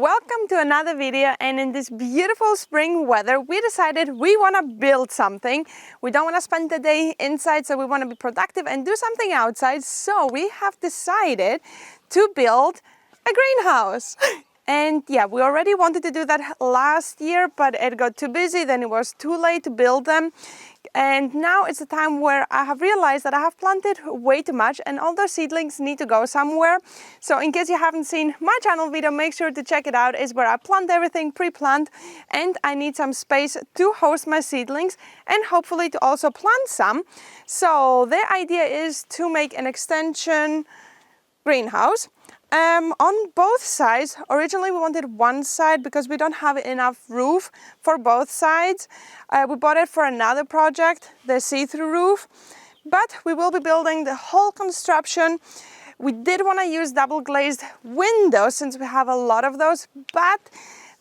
Welcome to another video, and in this beautiful spring weather we decided we want to build something. We don't want to spend the day inside, so we want to be productive and do something outside. So we have decided to build a greenhouse. And yeah, we already wanted to do that last year, but it got too busy, then it was too late to build them. And now it's a time where I have realized that I have planted way too much and all those seedlings need to go somewhere. So in case you haven't seen my channel video, make sure to check it out. It's where I plant everything pre-plant, and I need some space to host my seedlings and hopefully to also plant some. So the idea is to make an extension greenhouse. On both sides. Originally we wanted one side because we don't have enough roof for both sides. We bought it for another project, the see-through roof, but we will be building the whole construction. We did want to use double glazed windows since we have a lot of those, but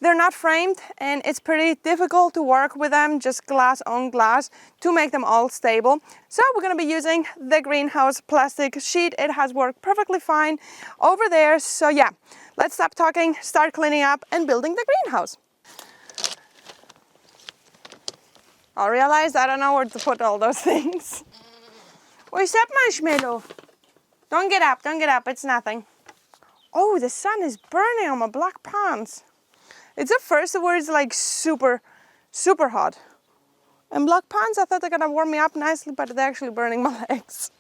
they're not framed and it's pretty difficult to work with them, just glass on glass, to make them all stable. So we're going to be using the greenhouse plastic sheet. It has worked perfectly fine over there. So yeah, let's stop talking, start cleaning up and building the greenhouse. I realized I don't know where to put all those things. What's up, Marshmallow? Don't get up, it's nothing. Oh, the sun is burning on my black pants. It's at first where it's like super hot. And black pants, I thought they're gonna warm me up nicely, but they're actually burning my legs.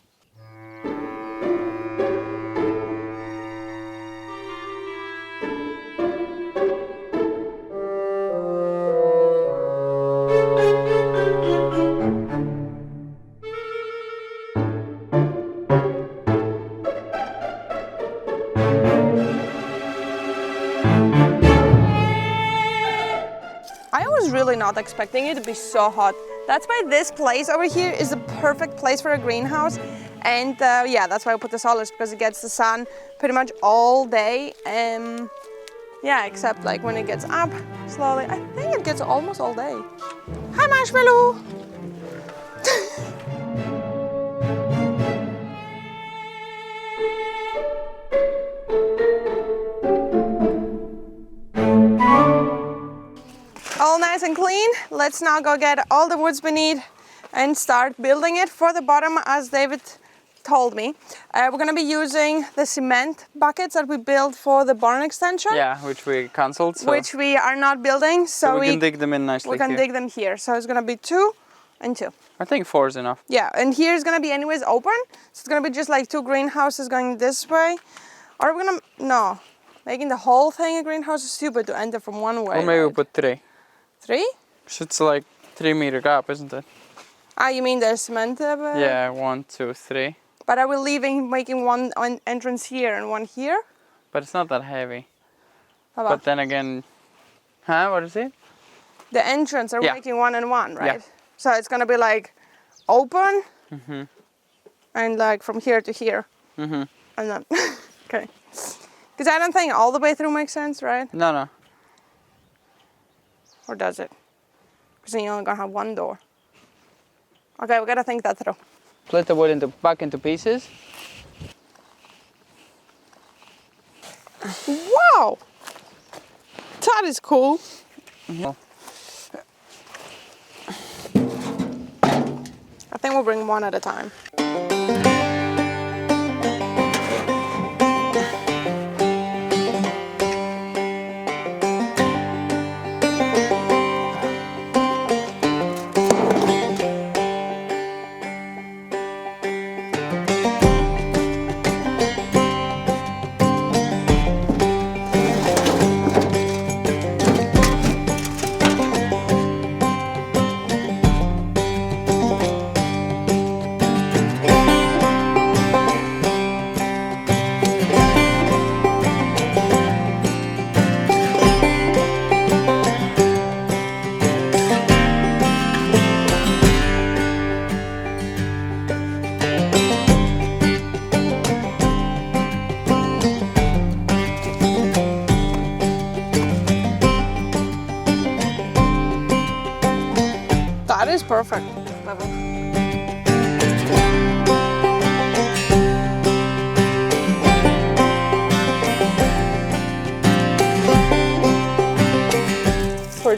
I was really not expecting it to be so hot. That's why this place over here is the perfect place for a greenhouse. And yeah, that's why I put the solars, because it gets the sun pretty much all day. Yeah, except like when it gets up slowly. I think it gets almost all day. Hi, Marshmallow! All nice and clean. Let's now go get all the woods we need and start building it. For the bottom, as David told me, we're going to be using the cement buckets that we built for the barn extension. Yeah, which we cancelled. So. Which we are not building. So we can dig them in nicely. We can dig them here. So it's going to be 2 and 2. I think 4 is enough. Yeah, and here is going to be anyways open. So it's going to be just like 2 greenhouses going this way. Or we're going to, no, making the whole thing a greenhouse is stupid to enter from one way. Or maybe we'll put 3. 3? It's like 3-meter gap, isn't it? Ah, you mean the cement? Yeah, 1, 2, 3. But are we making one entrance here and one here? But it's not that heavy. How but then again, what is it? The entrance, are we making 1 and 1, right? Yeah. So it's gonna be like open, and like from here to here, and then okay. Because I don't think all the way through makes sense, right? No. Or does it? Because then you're only gonna have 1 door. Okay, we gotta think that through. Split the wood back into pieces. Wow! That is cool. I think we'll bring 1 at a time. That is perfect.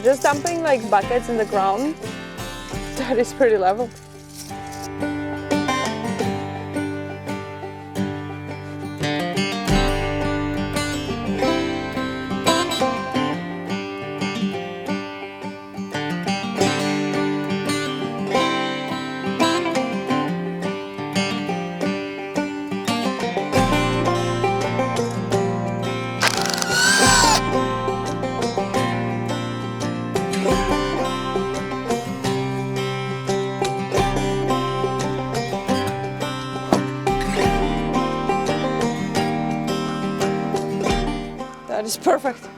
just dumping like buckets in the ground. That is pretty level. That is perfect.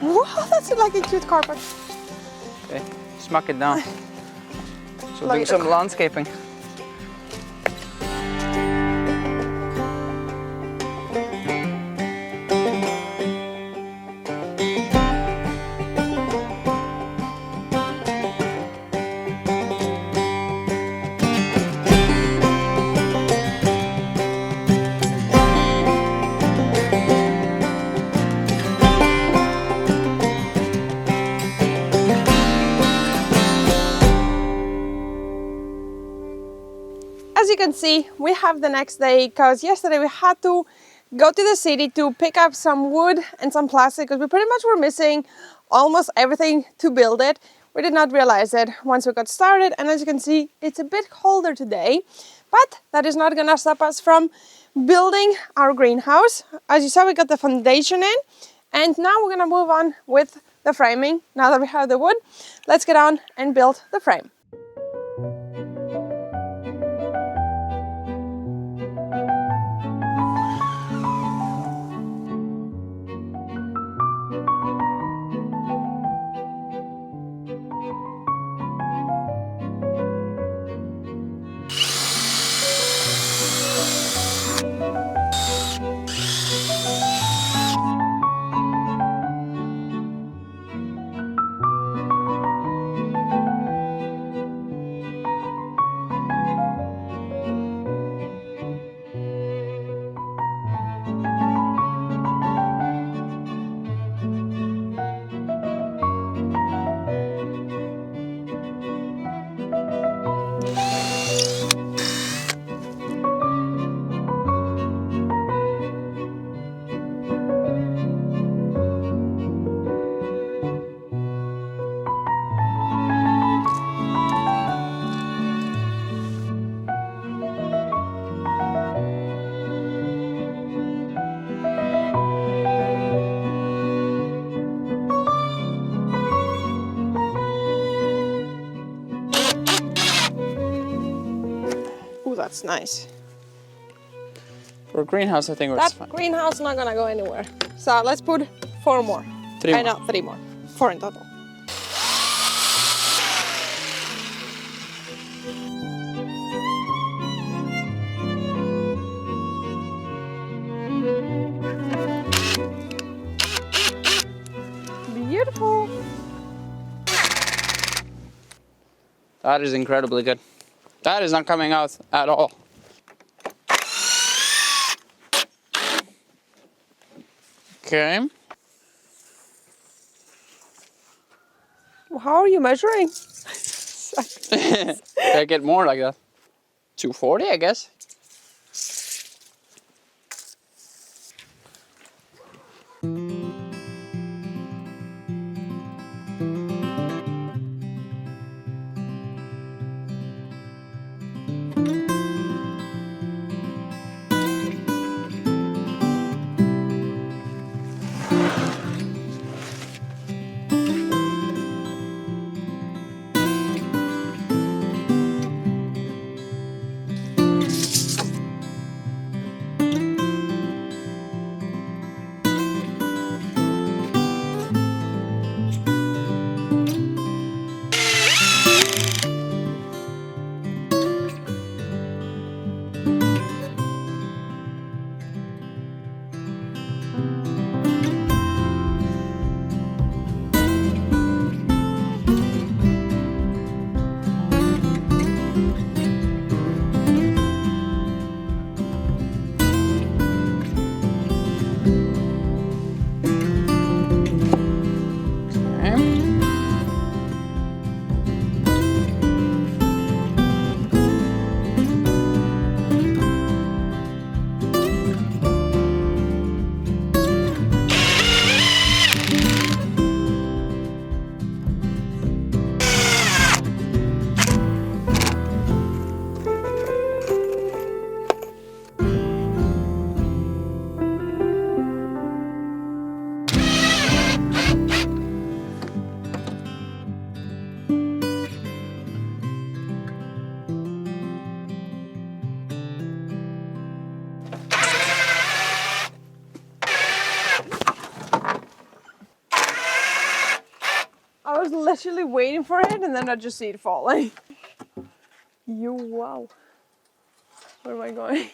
Wow, that's like a cute carpet. Okay, smack it down. So Like do it- some landscaping. As you can see, we have the next day because yesterday we had to go to the city to pick up some wood and some plastic because we pretty much were missing almost everything to build it. We did not realize it once we got started, and as you can see, it's a bit colder today, but that is not gonna stop us from building our greenhouse. As you saw, we got the foundation in, and now we're gonna move on with the framing. Now that we have the wood, let's get on and build the frame. Ooh, that's nice. For a greenhouse, I think it's That fine. greenhouse is not gonna go anywhere. So let's put 4 more. 3 more. No, 3 more. 4 in total. Beautiful. That is incredibly good. That is not coming out at all. Okay. How are you measuring? Can I get more like that? 240, I guess. Okay. was literally waiting for it, and then I just see it falling. Wow. Where am I going?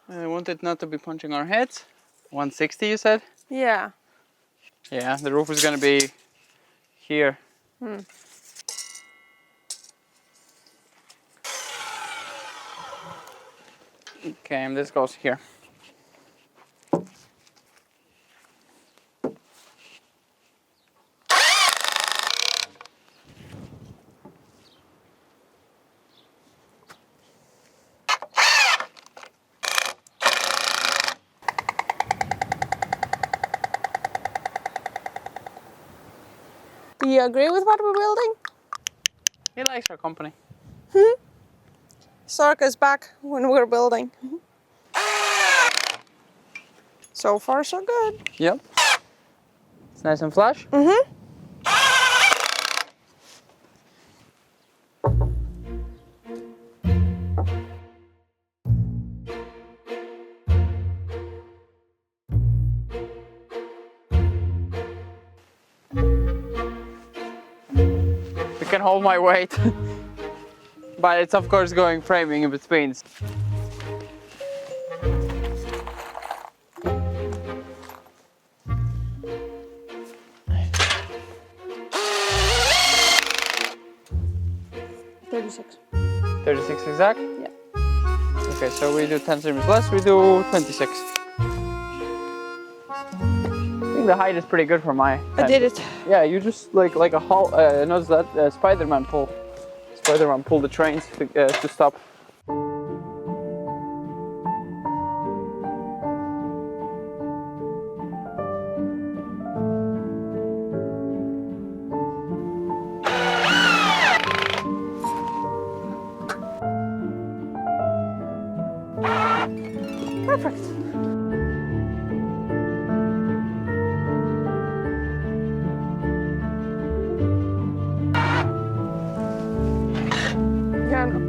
I want it not to be punching our heads. 160, you said? Yeah. Yeah, the roof is gonna be here. Okay, and this goes here. Do you agree with what we're building? He likes our company. Circus back when we're building. So far, so good. Yep. It's nice and flush. Mm-hmm. 'Cause can hold my weight. But it's of course going framing in between. $36. 36 exact? Yeah. Okay, so we do 10 centimeters less, we do 26. I think the height is pretty good for my I head. did it. Yeah, you just like a Hulk, notice that Spider-Man pull. Spider-Man pulled the trains to stop. Perfect. Yeah, no.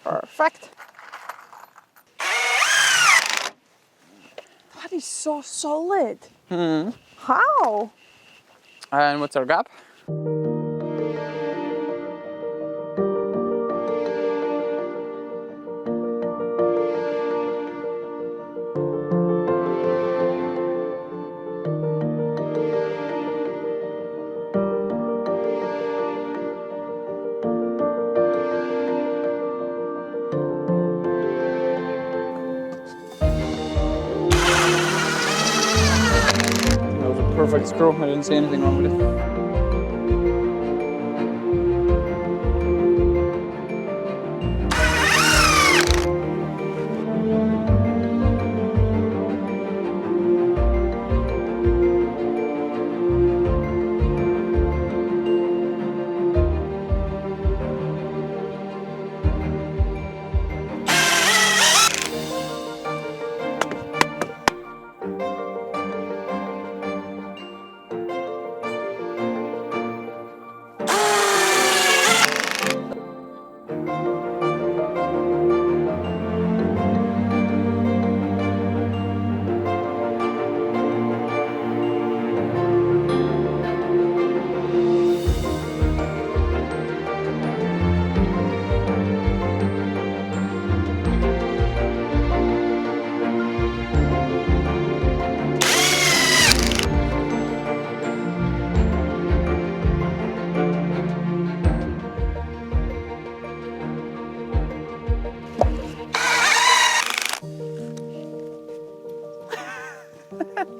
Perfect. That is so solid. Hmm. How? And what's our gap? That was a perfect screw. I didn't see anything wrong with it.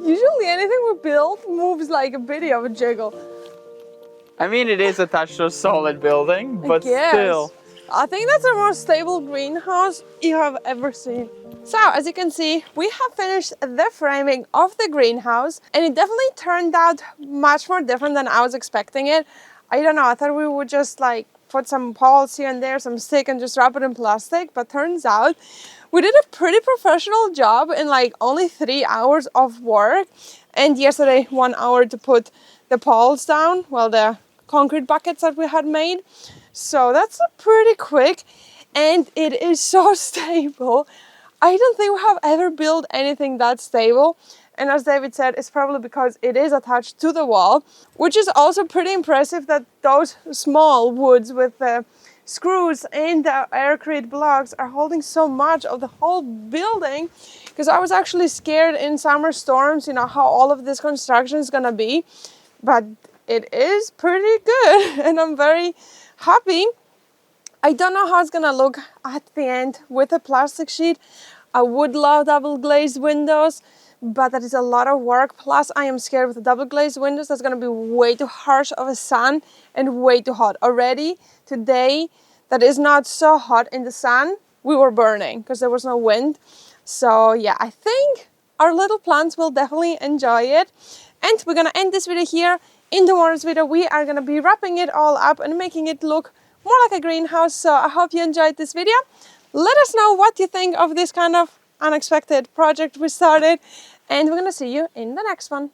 Usually anything we build moves like a bit of a jiggle. I mean, it is attached to a solid building, but Yes. still. I think that's the most stable greenhouse you have ever seen. So, as you can see, we have finished the framing of the greenhouse, and it definitely turned out much more different than I was expecting it. I don't know, I thought we would just like put some poles here and there, some stick, and just wrap it in plastic, but turns out we did a pretty professional job in like only 3 hours of work, and yesterday 1 hour to put the poles down, well, the concrete buckets that we had made. So that's pretty quick, and it is so stable. I don't think we have ever built anything that stable. And as David said, it's probably because it is attached to the wall, which is also pretty impressive that those small woods with the screws and the aircrete blocks are holding so much of the whole building. Because I was actually scared in summer storms, you know, how all of this construction is gonna be. But it is pretty good, and I'm very happy. I don't know how it's gonna look at the end with a plastic sheet. I would love double glazed windows, but that is a lot of work. Plus, I am scared with the double glazed windows. That's gonna be way too harsh of a sun and way too hot. Already today, that is not so hot in the sun, we were burning because there was no wind. So yeah, I think our little plants will definitely enjoy it. And we're gonna end this video here. In tomorrow's video, we are gonna be wrapping it all up and making it look more like a greenhouse. So I hope you enjoyed this video. Let us know what you think of this kind of unexpected project we started, and we're gonna see you in the next one.